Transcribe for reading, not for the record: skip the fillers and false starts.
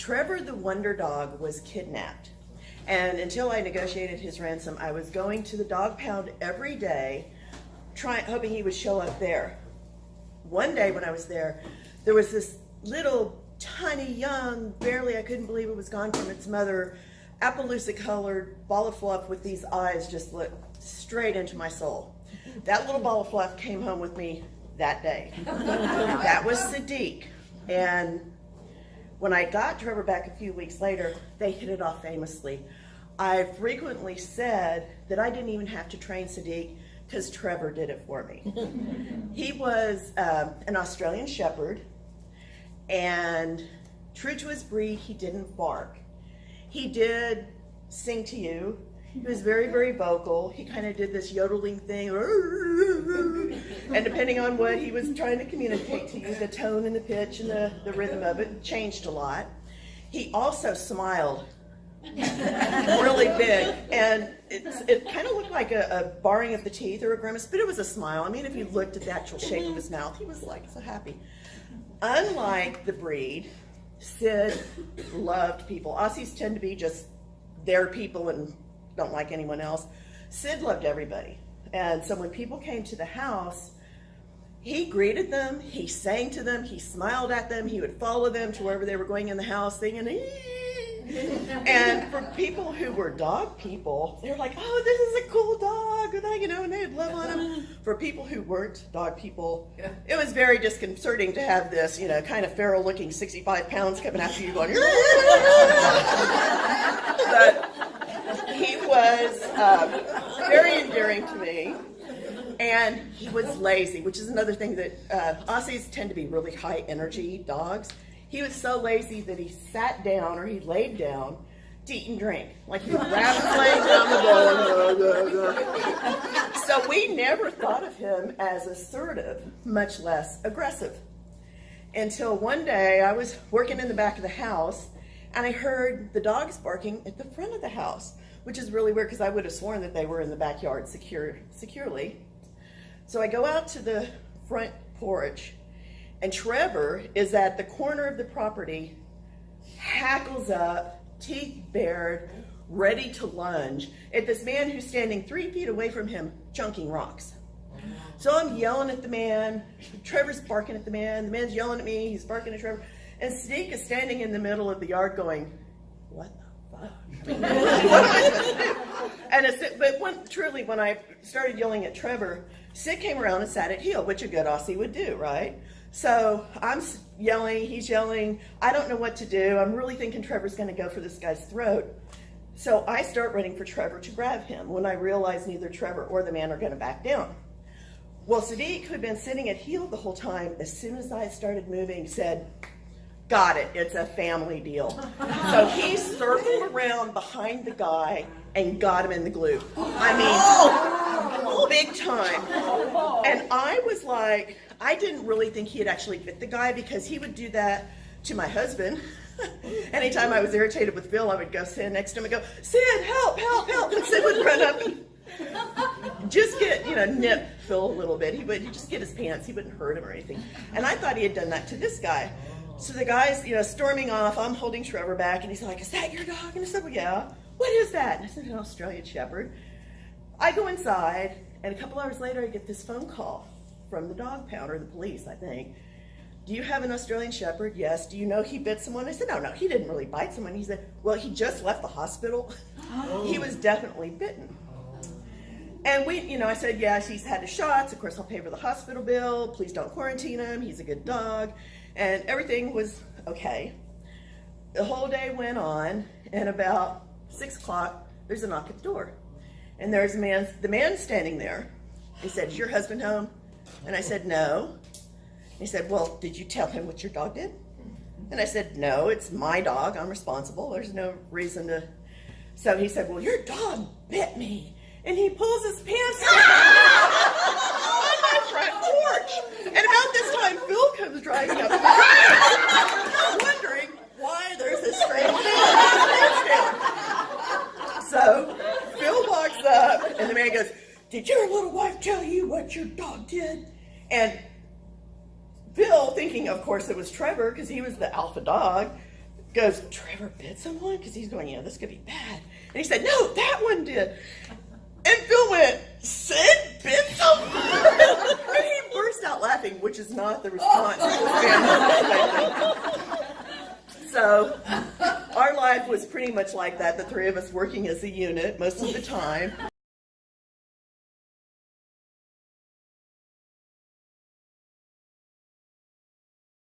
Trevor the Wonder Dog was kidnapped. And until I negotiated his ransom, I was going to the dog pound every day, hoping he would show up there. One day when I was there was this little tiny young, barely, I couldn't believe it was gone from its mother, Appaloosa colored ball of fluff with these eyes just looked straight into my soul. That little ball of fluff came home with me that day. That was Sadeke. And when I got Trevor back a few weeks later, they hit it off famously. I frequently said that I didn't even have to train Sadeke because Trevor did it for me. He was an Australian Shepherd, and true to his breed, he didn't bark. He did sing to you. He was very, very vocal. He kind of did this yodeling thing. And depending on what he was trying to communicate to you, the tone and the pitch and the rhythm of it changed a lot. He also smiled really big. And it kind of looked like a baring of the teeth or a grimace, but it was a smile. I mean, if you looked at the actual shape of his mouth, he was like so happy. Unlike the breed, Sid loved people. Aussies tend to be just their people and don't like anyone else. Sid loved everybody. And so when people came to the house, he greeted them, he sang to them, he smiled at them, he would follow them to wherever they were going in the house singing. And for people who were dog people, they were like, oh, this is a cool dog, and they'd love on him. For people who weren't dog people, it was very disconcerting to have this, kind of feral looking 65 pounds coming after you going, but he was very endearing to me, and he was lazy, which is another thing that Aussies tend to be really high energy dogs. He was so lazy that he sat down or he laid down to eat and drink. Like he would wrap his legs down the bowl. So we never thought of him as assertive, much less aggressive. Until one day I was working in the back of the house and I heard the dogs barking at the front of the house, which is really weird because I would have sworn that they were in the backyard securely. So I go out to the front porch, and Trevor is at the corner of the property, hackles up, teeth bared, ready to lunge at this man who's standing 3 feet away from him, chunking rocks. So I'm yelling at the man, Trevor's barking at the man's yelling at me, he's barking at Trevor, and Sadeke is standing in the middle of the yard going, what the fuck? What am I supposed to do? And when I started yelling at Trevor, Sid came around and sat at heel, which a good Aussie would do, right? So I'm yelling, he's yelling, I don't know what to do. I'm really thinking Trevor's gonna go for this guy's throat. So I start running for Trevor to grab him when I realize neither Trevor or the man are gonna back down. Well, Sadeke, who had been sitting at heel the whole time, as soon as I started moving, said, got it, it's a family deal. So he circled around behind the guy and got him in the glue. I mean, big time. And I was like, I didn't really think he had actually bit the guy because he would do that to my husband. Anytime I was irritated with Phil, I would go stand next to him and go, Sid, help, help, help. And Sid would run up and just get, nip Phil a little bit. He'd just get his pants. He wouldn't hurt him or anything. And I thought he had done that to this guy. So the guy's, storming off. I'm holding Trevor back, and he's like, is that your dog? And I said, well, yeah. What is that? And I said, an Australian Shepherd. I go inside, and a couple hours later, I get this phone call from the dog pound, or the police, I think. Do you have an Australian Shepherd? Yes. Do you know he bit someone? I said, no, he didn't really bite someone. He said, well, he just left the hospital. Oh. He was definitely bitten. And I said, yes, he's had his shots. Of course, I'll pay for the hospital bill. Please don't quarantine him. He's a good dog. And everything was okay. The whole day went on, and about 6 o'clock, there's a knock at the door. And there's the man standing there. He said, is your husband home? And I said, no. He said, well, did you tell him what your dog did? And I said, no, it's my dog. I'm responsible. There's no reason to. So he said, well, your dog bit me. And he pulls his pants down on my front porch. And about this time, Phil comes driving up, wondering why there's this strange man with his pants down. So Phil walks up, and the man goes, did your little wife tell you what your dog did? And Phil, thinking, of course, it was Trevor, because he was the alpha dog, goes, Trevor bit someone? Because he's going, this could be bad. And he said, no, that one did. And Phil went, Sid bit someone? And he burst out laughing, which is not the response. So our life was pretty much like that, the three of us working as a unit most of the time.